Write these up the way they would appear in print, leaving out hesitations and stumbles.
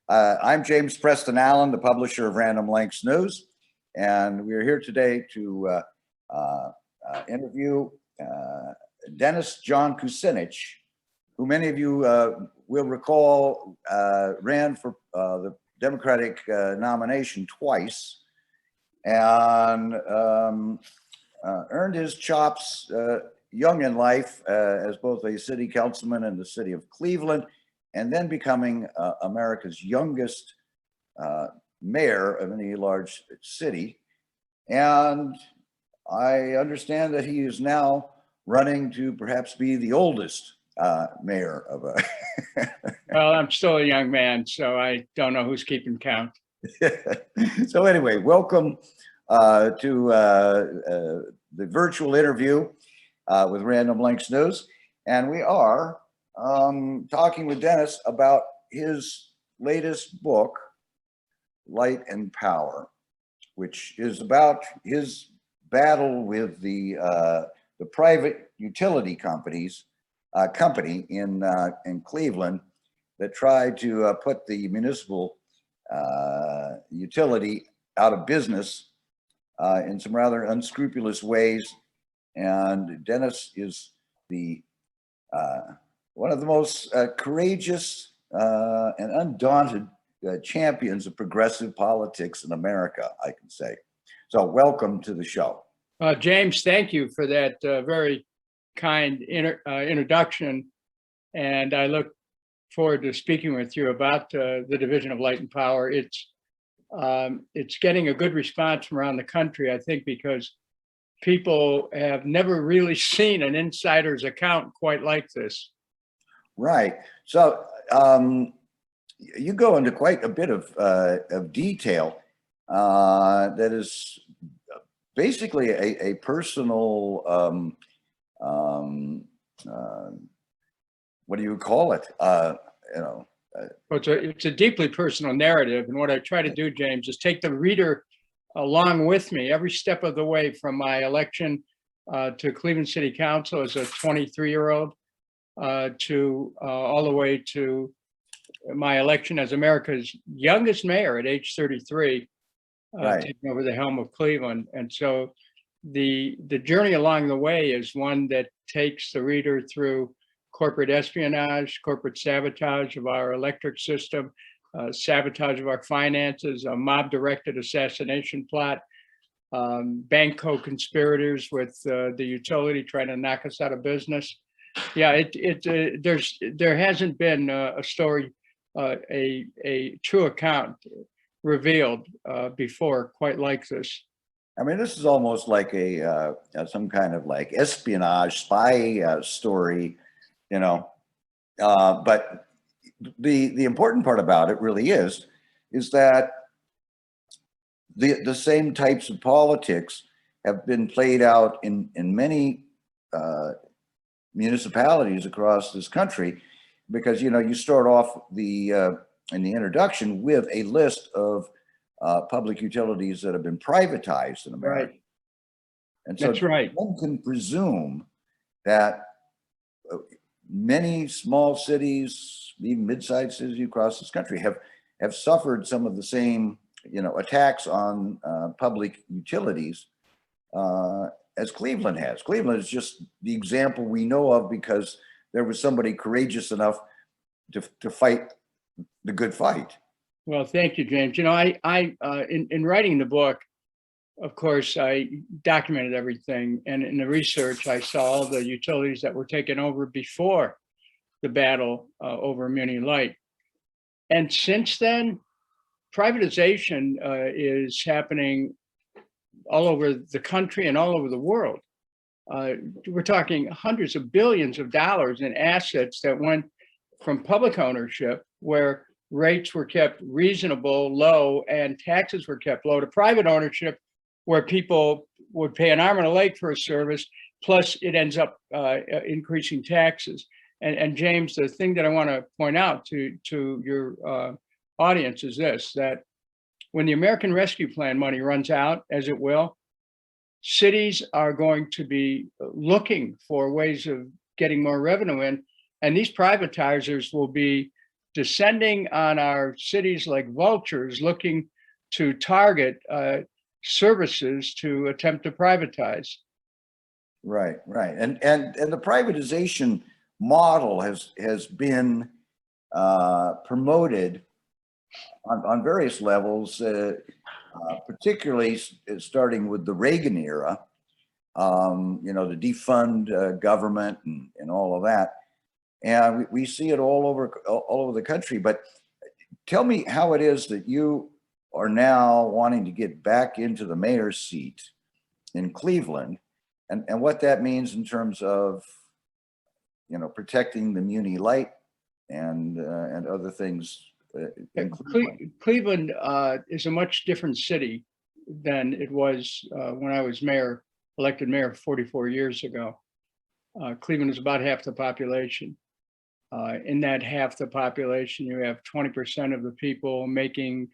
I'm James Preston Allen, the publisher of Random Lengths News, and we're here today to interview Dennis John Kucinich, who many of you will recall ran for the Democratic nomination twice and earned his chops young in life as both a city councilman in the city of Cleveland, and then becoming America's youngest mayor of any large city. And I understand that he is now running to perhaps be the oldest mayor of a. Well, I'm still a young man, so I don't know who's keeping count. So anyway, welcome to the virtual interview with Random Lengths News. And we are talking with Dennis about his latest book, Light and Power, which is about his battle with the private utility company in Cleveland that tried to put the municipal utility out of business in some rather unscrupulous ways. And Dennis is the one of the most courageous and undaunted champions of progressive politics in America, I can say. So welcome to the show. James, thank you for that very kind introduction. And I look forward to speaking with you about the division of Light and Power. It's getting a good response from around the country, I think, because people have never really seen an insider's account quite like this. Right. So you go into quite a bit of detail that is basically a personal, what do you call it? Well, it's a deeply personal narrative. And what I try to do, James, is take the reader along with me every step of the way from my election to Cleveland City Council as a 23-year-old to all the way to my election as America's youngest mayor at age 33, taking over the helm of Cleveland. And so the journey along the way is one that takes the reader through corporate espionage, corporate sabotage of our electric system, sabotage of our finances, a mob-directed assassination plot, bank co-conspirators with the utility trying to knock us out of business. Yeah, there hasn't been a story, a true account revealed before quite like this. I mean, this is almost like some kind of like espionage spy story, you know. But the important part about it really is that the same types of politics have been played out in many municipalities across this country, because you start off in the introduction with a list of public utilities that have been privatized in America. Right. And so that's right. One can presume that many small cities, even mid-sized cities across this country, have suffered some of the same attacks on public utilities as Cleveland has. Cleveland is just the example we know of because there was somebody courageous enough to fight the good fight. Well, thank you, James. In writing the book, of course, I documented everything. And in the research, I saw all the utilities that were taken over before the battle over Muni Light. And since then, privatization is happening all over the country and all over the world. We're talking hundreds of billions of dollars in assets that went from public ownership, where rates were kept reasonable, low, and taxes were kept low, to private ownership, where people would pay an arm and a leg for a service, plus it ends up increasing taxes. And James, the thing that I want to point out to your audience is this, that when the American Rescue Plan money runs out, as it will, cities are going to be looking for ways of getting more revenue in, and these privatizers will be descending on our cities like vultures, looking to target services to attempt to privatize. Right, right. And the privatization model has been promoted on various levels, particularly starting with the Reagan era, you know, the defund government and all of that. And we see it all over the country. But tell me how it is that you are now wanting to get back into the mayor's seat in Cleveland, and what that means in terms of, you know, protecting the Muni Light and other things. Cleveland is a much different city than it was when I was elected mayor 44 years ago. Cleveland is about half the population. In that half the population, you have 20% of the people making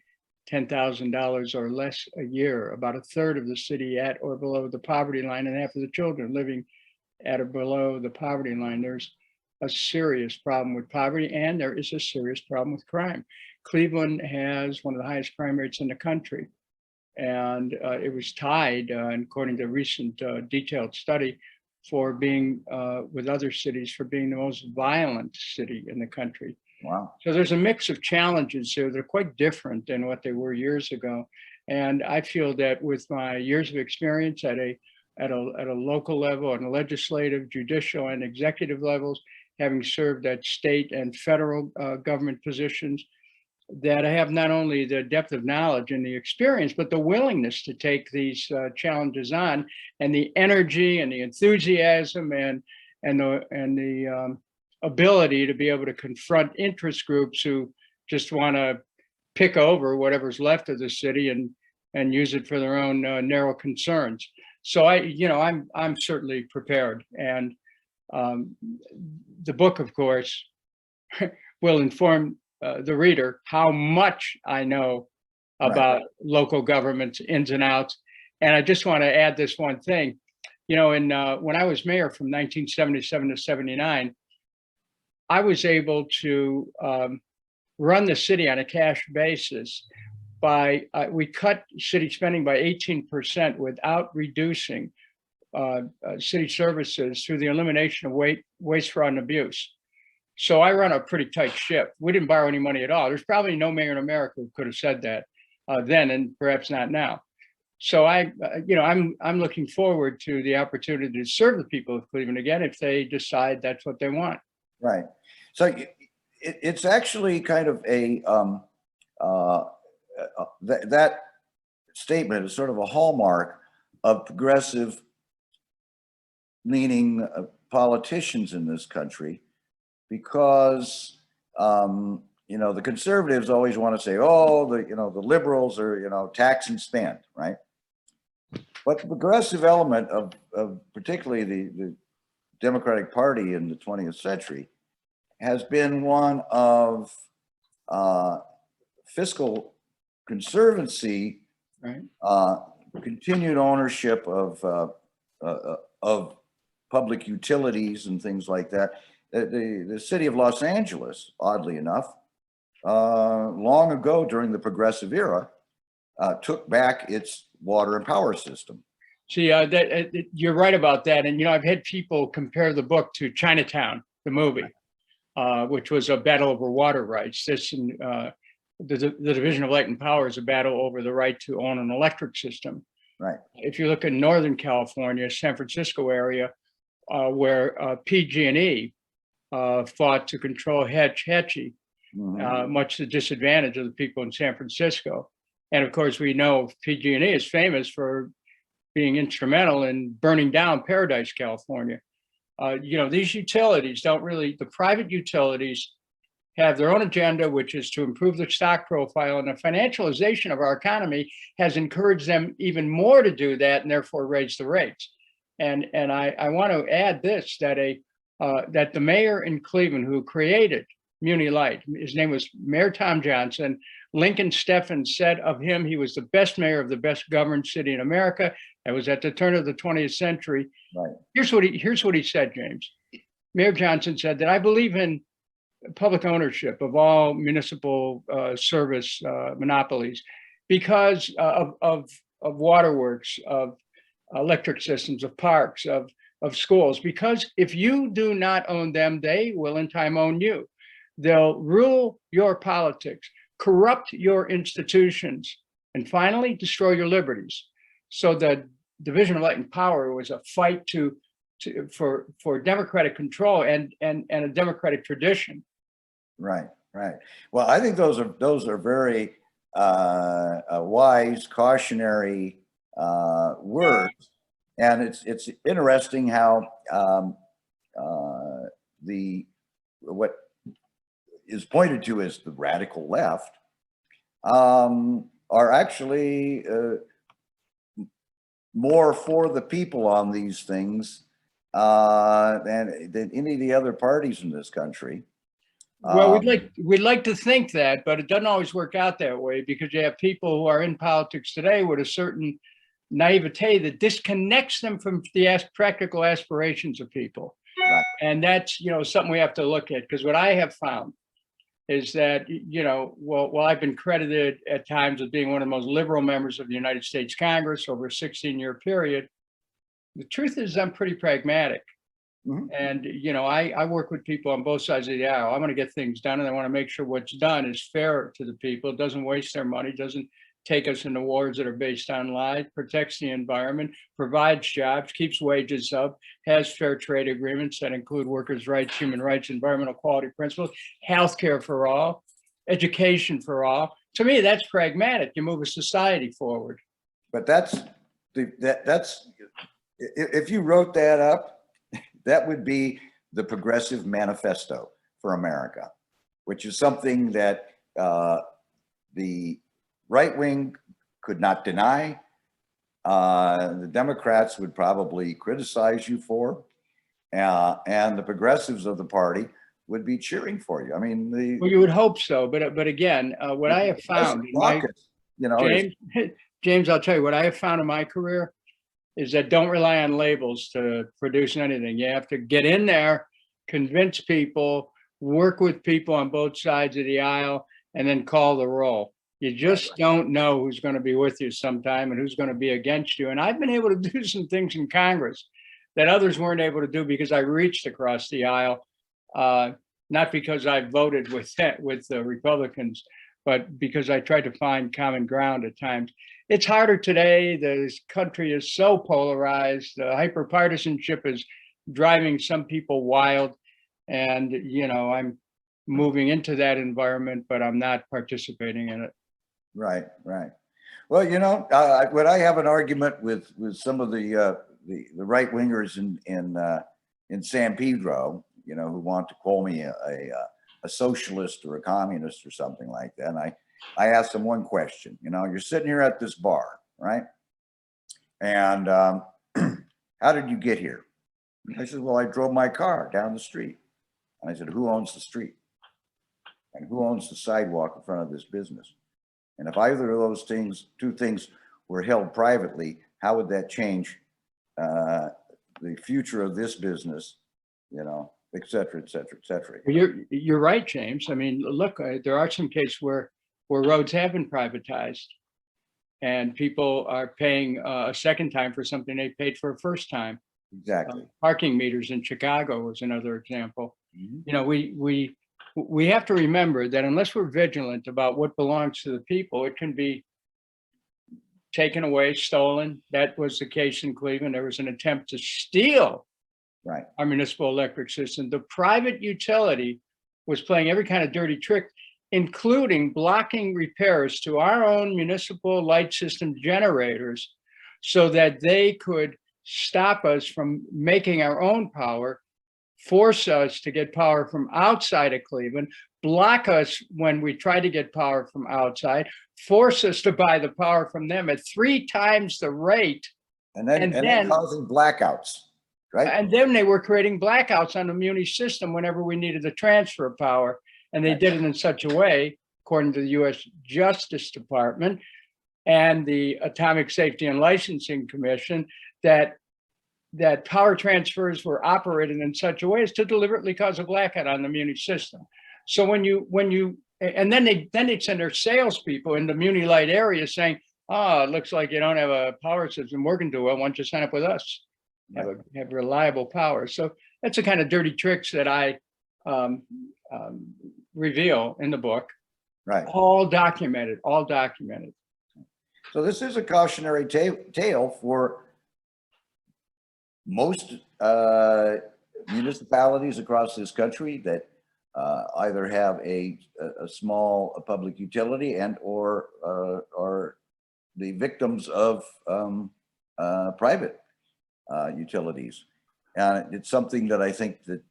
$10,000 or less a year, about a third of the city at or below the poverty line, and half of the children living at or below the poverty line. There's a serious problem with poverty, and there is a serious problem with crime. Cleveland has one of the highest crime rates in the country, and it was tied, according to a recent detailed study, for being with other cities for being the most violent city in the country. Wow. So there's a mix of challenges here. They're quite different than what they were years ago. And I feel that with my years of experience at a local level, and legislative, judicial, and executive levels, having served at state and federal government positions, that I have not only the depth of knowledge and the experience, but the willingness to take these challenges on, and the energy and the enthusiasm and the ability to be able to confront interest groups who just want to pick over whatever's left of the city and use it for their own narrow concerns. So I'm certainly prepared, and the book, of course, will inform the reader how much I know about local government's ins and outs. And I just want to add this one thing. You know, when I was mayor from 1977 to 79, I was able to run the city on a cash basis by, we cut city spending by 18% without reducing city services through the elimination of waste, fraud, and abuse. So I run a pretty tight ship. We didn't borrow any money at all. There's probably no mayor in America who could have said that then, and perhaps not now. So I'm looking forward to the opportunity to serve the people of Cleveland again if they decide that's what they want. Right. So it's actually kind of that statement is sort of a hallmark of progressive leaning politicians in this country, because you know, the conservatives always want to say, oh, the liberals are, tax and spend, right? But the progressive element of particularly the Democratic Party in the 20th century has been one of fiscal conservancy, right? Continued ownership of public utilities and things like that. The city of Los Angeles, oddly enough, long ago during the progressive era, took back its water and power system. See, you're right about that. And, I've had people compare the book to Chinatown, the movie, which was a battle over water rights. The division of light and power is a battle over the right to own an electric system. Right. If you look at Northern California, San Francisco area, where PG&E fought to control Hetchy, much to the disadvantage of the people in San Francisco. And of course, we know PG&E is famous for being instrumental in burning down Paradise, California. These utilities the private utilities have their own agenda, which is to improve the stock profile, and the financialization of our economy has encouraged them even more to do that, and therefore raise the rates. And I want to add this, that the mayor in Cleveland who created Muni Light, his name was Mayor Tom Johnson. Lincoln Steffens said of him, he was the best mayor of the best governed city in America. That was at the turn of the 20th century. Right. Here's what he said, James. Mayor Johnson said that I believe in public ownership of all municipal service monopolies because of waterworks, of electric systems, of parks, of schools. Because if you do not own them, they will in time own you. They'll rule your politics, corrupt your institutions, and finally destroy your liberties. So the division of light and power was a fight for democratic control and a democratic tradition. Right, right. Well, I think those are very wise, cautionary words, and it's interesting how what is pointed to as the radical left are actually more for the people on these things than any of the other parties in this country. Well, we'd like to think that, but it doesn't always work out that way, because you have people who are in politics today with a certain naivete that disconnects them from the practical aspirations of people. Right. And that's, something we have to look at, because what I have found is that, while I've been credited at times with being one of the most liberal members of the United States Congress over a 16-year period, the truth is I'm pretty pragmatic. Mm-hmm. And, I work with people on both sides of the aisle. I want to get things done, and I want to make sure what's done is fair to the people, doesn't waste their money, doesn't take us into wars that are based on lies, protects the environment, provides jobs, keeps wages up, has fair trade agreements that include workers' rights, human rights, environmental quality principles, healthcare for all, education for all. To me, that's pragmatic. You move a society forward. But that's if you wrote that up, that would be the Progressive Manifesto for America, which is something that the right wing could not deny. The Democrats would probably criticize you for, and the progressives of the party would be cheering for you. I mean, well, you would hope so, but again, what I have found, James, I'll tell you what I have found in my career is that don't rely on labels to produce anything. You have to get in there, convince people, work with people on both sides of the aisle, and then call the roll. You just don't know who's going to be with you sometime and who's going to be against you. And I've been able to do some things in Congress that others weren't able to do because I reached across the aisle, not because I voted with the Republicans, but because I tried to find common ground at times. It's harder today. The country is so polarized. Hyperpartisanship is driving some people wild. And, I'm moving into that environment, but I'm not participating in it. Right, right. Well, when I have an argument with some of the right wingers in San Pedro, who want to call me a socialist or a communist or something like that, and I ask them one question. You're sitting here at this bar, right? And how did you get here? I said, well, I drove my car down the street. And I said, who owns the street? And who owns the sidewalk in front of this business? And if either of those two things were held privately, how would that change the future of this business, et cetera, et cetera, et cetera? You're right, James. I mean, look, there are some cases where roads have been privatized and people are paying a second time for something they paid for a first time. Exactly. Parking meters in Chicago was another example. Mm-hmm. We have to remember that unless we're vigilant about what belongs to the people, it can be taken away, stolen. That was the case in Cleveland. There was an attempt to steal our municipal electric system. The private utility was playing every kind of dirty trick, including blocking repairs to our own municipal light system generators so that they could stop us from making our own power, force us to get power from outside of Cleveland, block us when we try to get power from outside, force us to buy the power from them at 3 times the rate. And then causing blackouts, right? And then they were creating blackouts on the muni system whenever we needed the transfer of power. And they did it in such a way, according to the US Justice Department and the Atomic Safety and Licensing Commission, that power transfers were operated in such a way as to deliberately cause a blackout on the muni system. So and then they'd send their salespeople into Muni Light areas saying, "Oh, it looks like you don't have a power system working too well. Why don't you sign up with us? Have reliable power." So that's the kind of dirty tricks that I reveal in the book. Right. All documented. All documented. So this is a cautionary tale for most municipalities across this country that either have a small public utility and or are the victims of private utilities. And it's something that I think that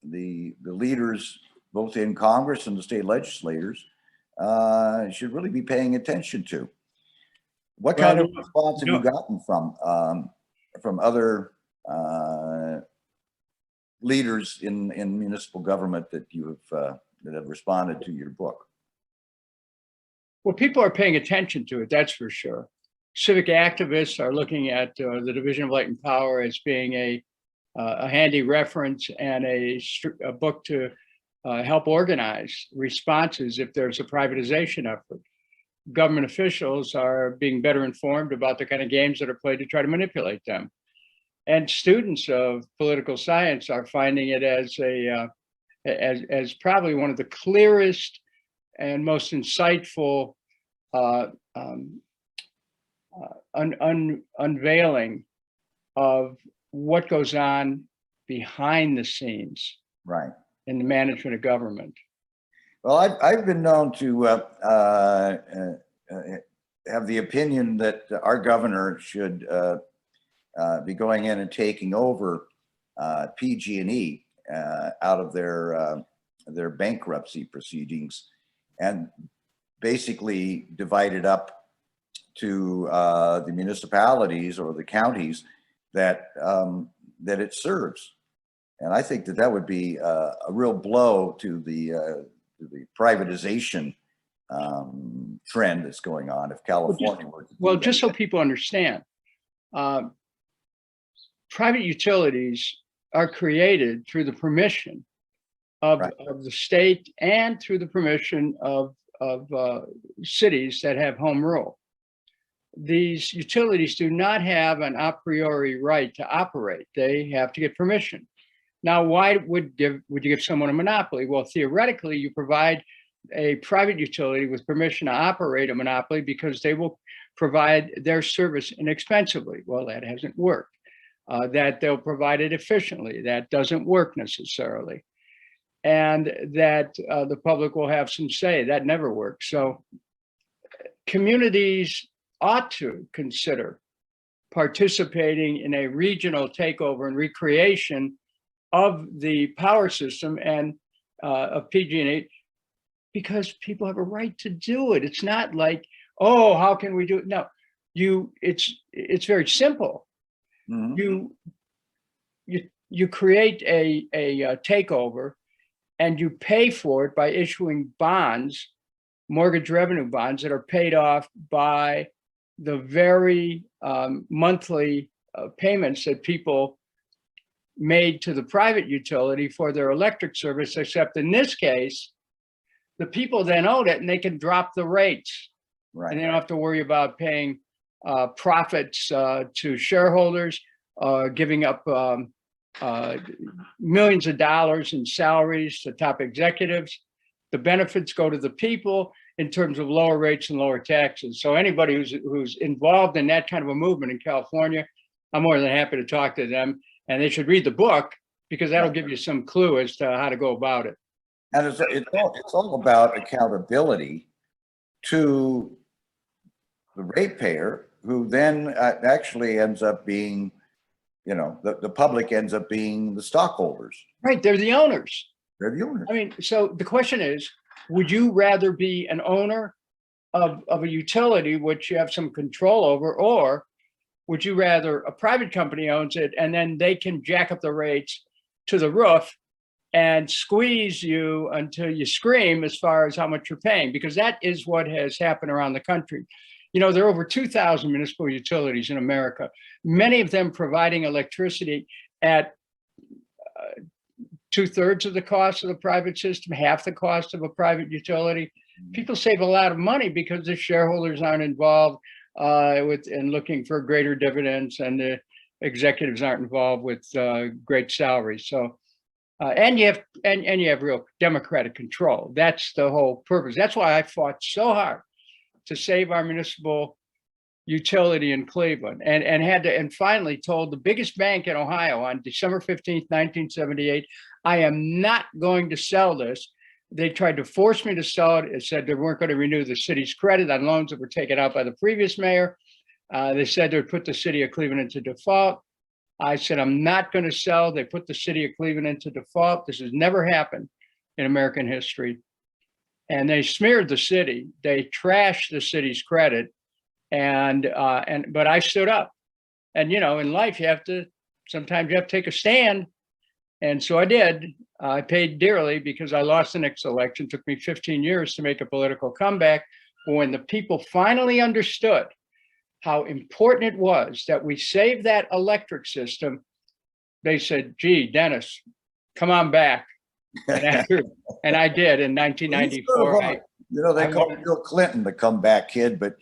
the leaders, both in Congress and the state legislators, should really be paying attention to. What kind of response have you gotten from other leaders in municipal government that you have that have responded to your book? Well, people are paying attention to it, that's for sure. Civic activists are looking at the Division of Light and Power as being a handy reference and a book to help organize responses if there's a privatization effort. Government officials are being better informed about the kind of games that are played to try to manipulate them. And students of political science are finding it as probably one of the clearest and most insightful unveiling of what goes on behind the scenes, right, in the management of government. Well, I've been known to have the opinion that our governor should be going in and taking over PG&E out of their bankruptcy proceedings, and basically divide it up to the municipalities or the counties that that it serves. And I think that would be a real blow to the privatization trend that's going on if California were to. Well, just so people understand, private utilities are created through the permission of the state and through the permission of cities that have home rule. These utilities do not have an a priori right to operate. They have to get permission. Now, why would you give someone a monopoly? Well, theoretically, you provide a private utility with permission to operate a monopoly because they will provide their service inexpensively. Well, that hasn't worked. That they'll provide it efficiently. That doesn't work necessarily. And that the public will have some say. That never works. So communities ought to consider participating in a regional takeover and recreation of the power system and of PG&E, because people have a right to do it. It's not like, oh, how can we do it? No, it's very simple. Mm-hmm. You create a takeover, and you pay for it by issuing bonds, mortgage revenue bonds that are paid off by the very monthly payments that people made to the private utility for their electric service, except in this case, the people then own it and they can drop the rates. Right. And they don't have to worry about paying profits to shareholders, giving up millions of dollars in salaries to top executives. The benefits go to the people in terms of lower rates and lower taxes. So anybody who's involved in that kind of a movement in California, I'm more than happy to talk to them. And they should read the book, because that'll give you some clue as to how to go about it. And it's all about accountability to the ratepayer, who then actually ends up being, the public ends up being the stockholders. Right, they're the owners. They're the owners. I mean, so the question is, would you rather be an owner of a utility which you have some control over, or would you rather a private company owns it and then they can jack up the rates to the roof and squeeze you until you scream as far as how much you're paying? Because that is what has happened around the country. There are over 2,000 municipal utilities in America, many of them providing electricity at 2/3 of the cost of the private system, half the cost of a private utility. People save a lot of money because the shareholders aren't involved with in looking for greater dividends, and the executives aren't involved with great salaries. So, and you have real democratic control. That's the whole purpose. That's why I fought so hard to save our municipal utility in Cleveland, and finally told the biggest bank in Ohio on December 15th, 1978, I am not going to sell this. They tried to force me to sell it. It said they weren't going to renew the city's credit on loans that were taken out by the previous mayor. They said they would put the city of Cleveland into default. I said, I'm not going to sell. They put the city of Cleveland into default. This has never happened in American history. And they smeared the city. They trashed the city's credit. But I stood up. And, you know, in life, sometimes you have to take a stand. And so I did. I paid dearly because I lost the next election. It took me 15 years to make a political comeback. But when the people finally understood how important it was that we save that electric system, they said, gee, Dennis, come on back. And I did in 1994. They called Bill Clinton the comeback kid, but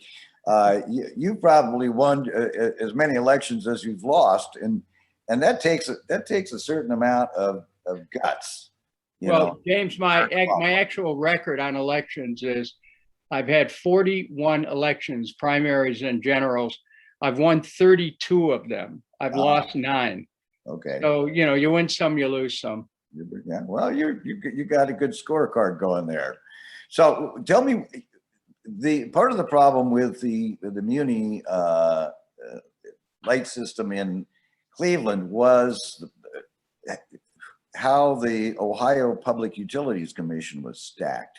you probably won as many elections as you've lost. And that takes a certain amount of guts. James, my actual record on elections is I've had 41 elections, primaries and generals. I've won 32 of them. I've lost 9. Okay. So, you win some, you lose some. Yeah. Well, you got a good scorecard going there. So tell me, the part of the problem with the Muni light system in Cleveland was how the Ohio Public Utilities Commission was stacked.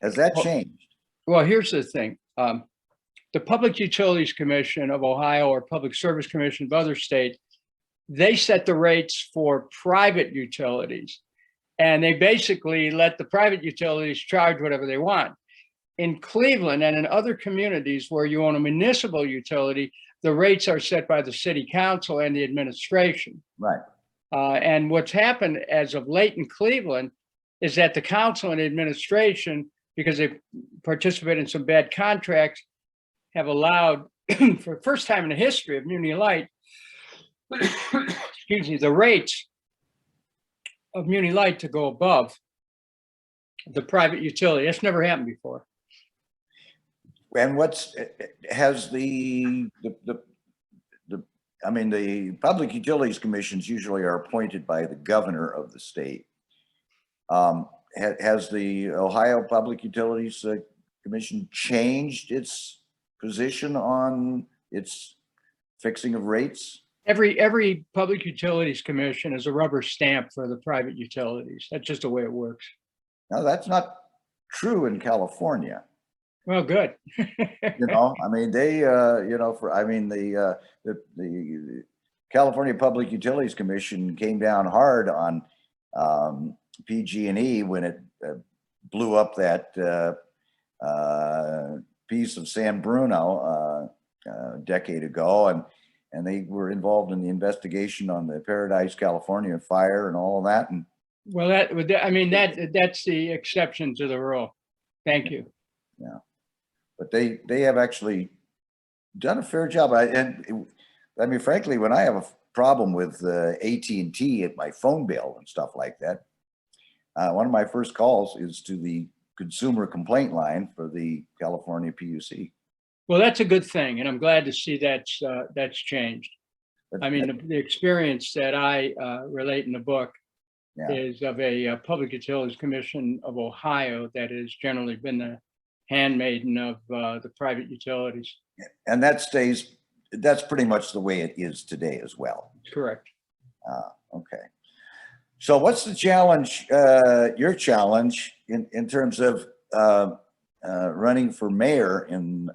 Has that changed? Well, here's the thing. The Public Utilities Commission of Ohio, or Public Service Commission of other states, they set the rates for private utilities. And they basically let the private utilities charge whatever they want. In Cleveland and in other communities where you own a municipal utility, the rates are set by the city council and the administration. Right. And what's happened as of late in Cleveland is that the council and administration, because they participate in some bad contracts, have allowed, for the first time in the history of Muni Light, excuse me, the rates of Muni Light to go above the private utility. That's never happened before. And has the Public Utilities Commissions usually are appointed by the governor of the state. Has the Ohio Public Utilities Commission changed its position on its fixing of rates? Every Public Utilities Commission is a rubber stamp for the private utilities. That's just the way it works. Now, that's not true in California. Well, good. The California Public Utilities Commission came down hard on PG&E when it blew up that piece of San Bruno a decade ago, and they were involved in the investigation on the Paradise, California fire and all of that. And well, that's the exception to the rule. Thank you. Yeah, but they have actually done a fair job. Frankly, when I have a problem with AT&T at my phone bill and stuff like that, one of my first calls is to the consumer complaint line for the California PUC. Well, that's a good thing, and I'm glad to see that's changed. The experience that I relate in the book is of a Public Utilities Commission of Ohio that has generally been the handmaiden of the private utilities. And that's pretty much the way it is today as well. Correct. Okay. So what's the challenge, your challenge in terms of running for mayor in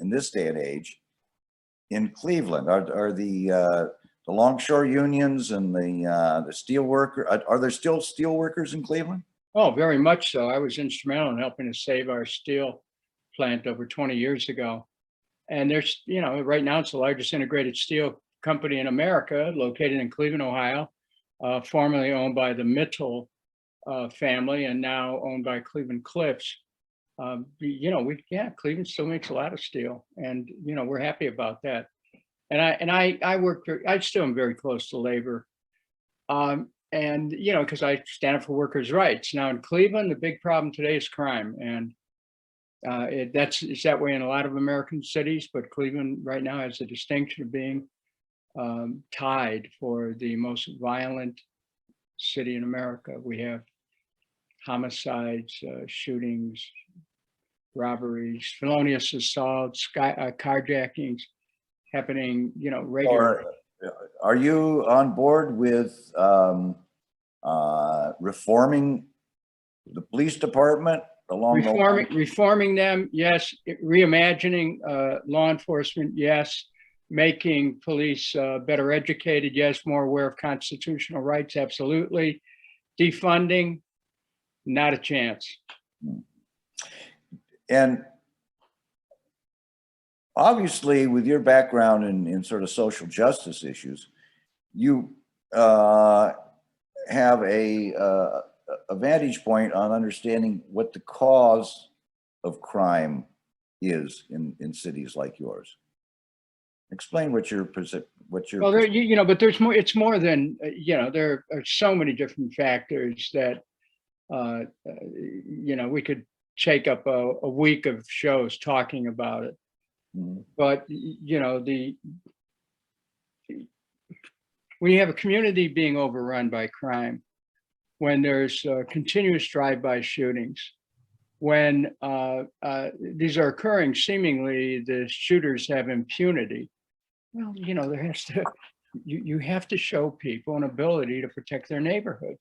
this day and age in Cleveland? Are the longshore unions and the steel worker, are there still steel workers in Cleveland? Oh, very much so. I was instrumental in helping to save our steel plant over 20 years ago. And there's, right now it's the largest integrated steel company in America, located in Cleveland, Ohio. formerly owned by the Mitchell family and now owned by Cleveland Cliffs. Cleveland still makes a lot of steel, and we're happy about that. And I still am very close to labor, and because I stand up for workers' rights. Now in Cleveland, the big problem today is crime, and it's that way in a lot of American cities, but Cleveland right now has the distinction of being tied for the most violent city in America. We have homicides, shootings, robberies, felonious assaults, carjackings happening, regularly. Are you on board with reforming the police department along the line? Reforming them, yes. Reimagining law enforcement, yes. Making police better educated, yes. More aware of constitutional rights, absolutely. Defunding, not a chance. And obviously, with your background in sort of social justice issues, you have a vantage point on understanding what the cause of crime is in cities like yours. Explain what your well, but there's more. It's more than there are so many different factors that we could take up a week of shows talking about it. Mm-hmm. But when you have a community being overrun by crime, when there's continuous drive-by shootings, when these are occurring, seemingly the shooters have impunity. Well, there has to you have to show people an ability to protect their neighborhoods.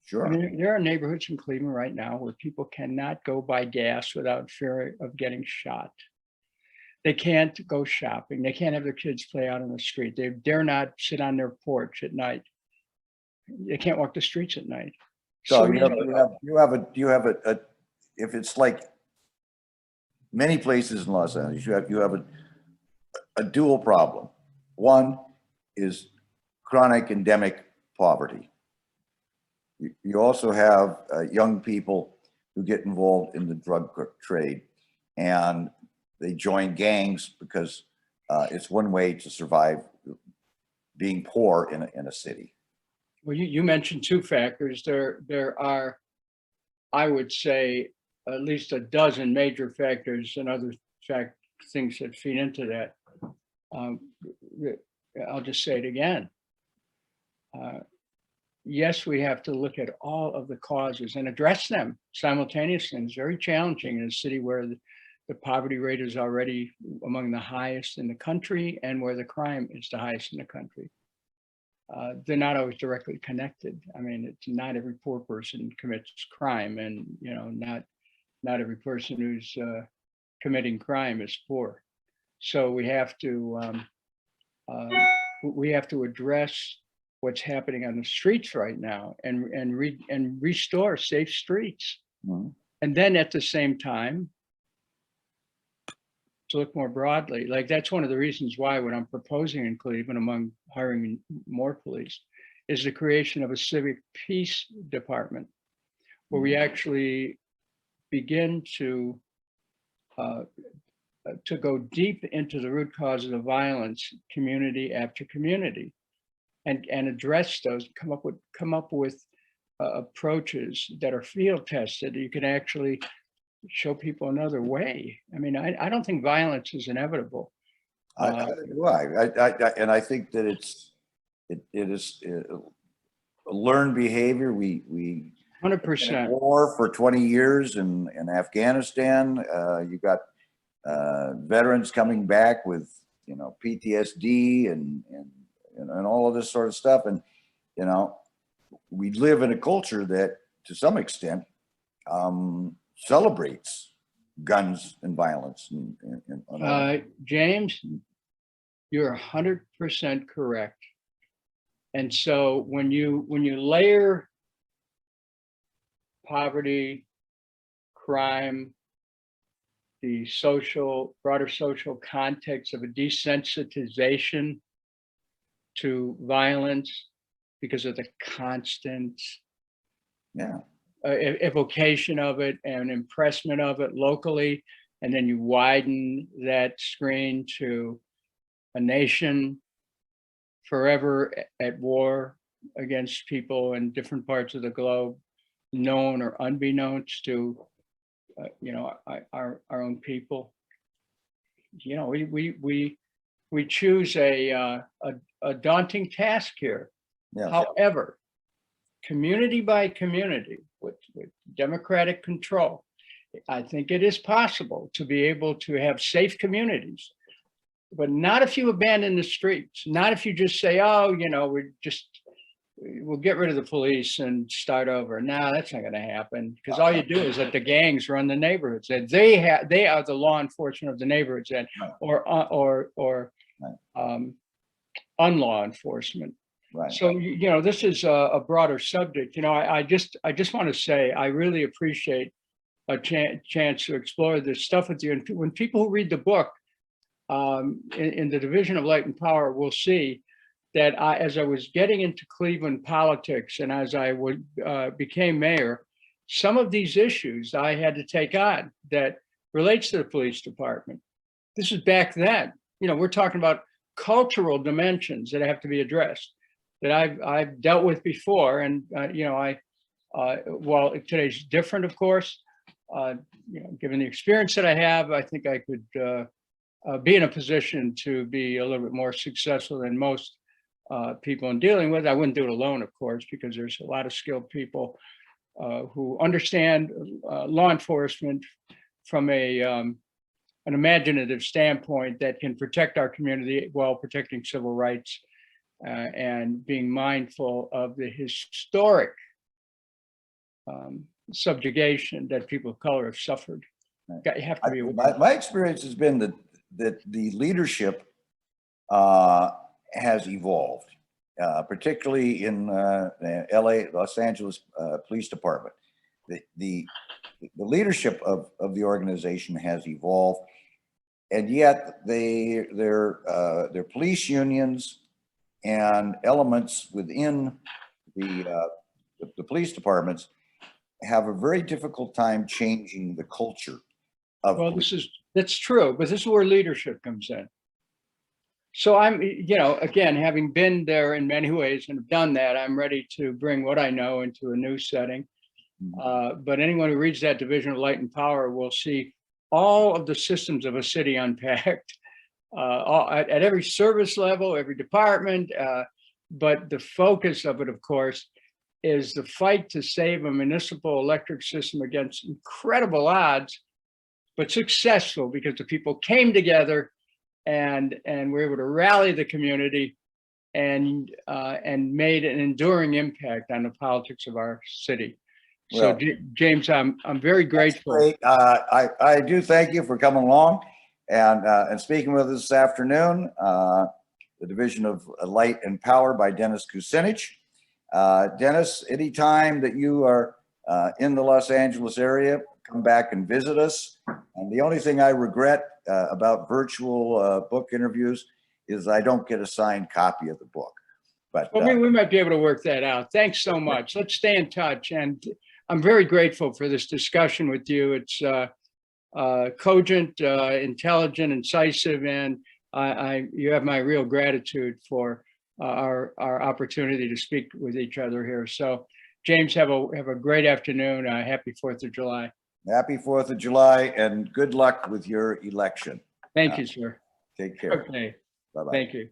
Sure. I mean, there are neighborhoods in Cleveland right now where people cannot go buy gas without fear of getting shot. They can't go shopping. They can't have their kids play out on the street. They dare not sit on their porch at night. They can't walk the streets at night. So you have a if it's like many places in Los Angeles, you have a dual problem. One is chronic endemic poverty. You also have young people who get involved in the drug trade, and they join gangs because it's one way to survive being poor in a city. Well, you mentioned two factors. There are, I would say, at least a dozen major factors and other things that feed into that. I'll just say it again. Yes, we have to look at all of the causes and address them simultaneously. It's very challenging in a city where the poverty rate is already among the highest in the country and where the crime is the highest in the country. They're not always directly connected. I mean, it's not every poor person commits crime, and not every person who's committing crime is poor. So we have to address what's happening on the streets right now and restore safe streets. Mm-hmm. And then at the same time, to look more broadly, like that's one of the reasons why what I'm proposing in Cleveland, among hiring more police, is the creation of a civic peace department, where we actually begin to go deep into the root causes of violence, community after community, and address those. Come up with approaches that are field tested. You can actually show people another way. I mean, I don't think violence is inevitable. I think that it is a learned behavior. We 100% war for 20 years in Afghanistan. You got veterans coming back with PTSD and all of this sort of stuff, and we live in a culture that to some extent celebrates guns and violence. James, you're 100% correct. And so when you layer poverty, crime, the broader social context of a desensitization to violence, because of the constant Yeah. evocation of it and impressment of it locally. And then you widen that screen to a nation forever at war against people in different parts of the globe, known or unbeknownst to, our own people. We choose a daunting task here. Yeah. However, community by community with democratic control, I think it is possible to be able to have safe communities, but not if you abandon the streets, not if you just say, oh, we'll get rid of the police and start over. No, that's not going to happen, because all you do is let the gangs run the neighborhoods. That they are the law enforcement of the neighborhoods, or unlaw enforcement. Right. So this is a broader subject. I just want to say I really appreciate a chance to explore this stuff with you. And when people who read the book, in the Division of Light and Power, will see that as I was getting into Cleveland politics and as I became mayor, some of these issues I had to take on that relates to the police department. This is back then. We're talking about cultural dimensions that have to be addressed that I've dealt with before. And, while today's different, of course, given the experience that I have, I think I could be in a position to be a little bit more successful than most people in dealing with. I wouldn't do it alone, of course, because there's a lot of skilled people who understand law enforcement from an imaginative standpoint that can protect our community while protecting civil rights and being mindful of the historic subjugation that people of color have suffered. You have to be aware. My experience has been that the leadership has evolved, particularly in Los Angeles Police Department. The leadership of the organization has evolved, and yet their police unions and elements within the police departments have a very difficult time changing the culture of. Well, that's true, but this is where leadership comes in. So I'm, again, having been there in many ways and have done that, I'm ready to bring what I know into a new setting. But anyone who reads that Division of Light and Power will see all of the systems of a city unpacked, at every service level, every department. But the focus of it, of course, is the fight to save a municipal electric system against incredible odds, but successful because the people came together and were able to rally the community and made an enduring impact on the politics of our city. So, well, James, I'm very grateful. Great. I do thank you for coming along and speaking with us this afternoon. The Division of Light and Power by Dennis Kucinich. Dennis, anytime that you are in the Los Angeles area, come back and visit us. And the only thing I regret about virtual book interviews is I don't get a signed copy of the book. But well, maybe we might be able to work that out. Thanks so much. Let's stay in touch. And I'm very grateful for this discussion with you. It's cogent, intelligent, incisive, and you have my real gratitude for our opportunity to speak with each other here. So, James, have a great afternoon. Happy 4th of July. Happy 4th of July, and good luck with your election. Thank you, sir. Take care. Okay. Bye-bye. Thank you.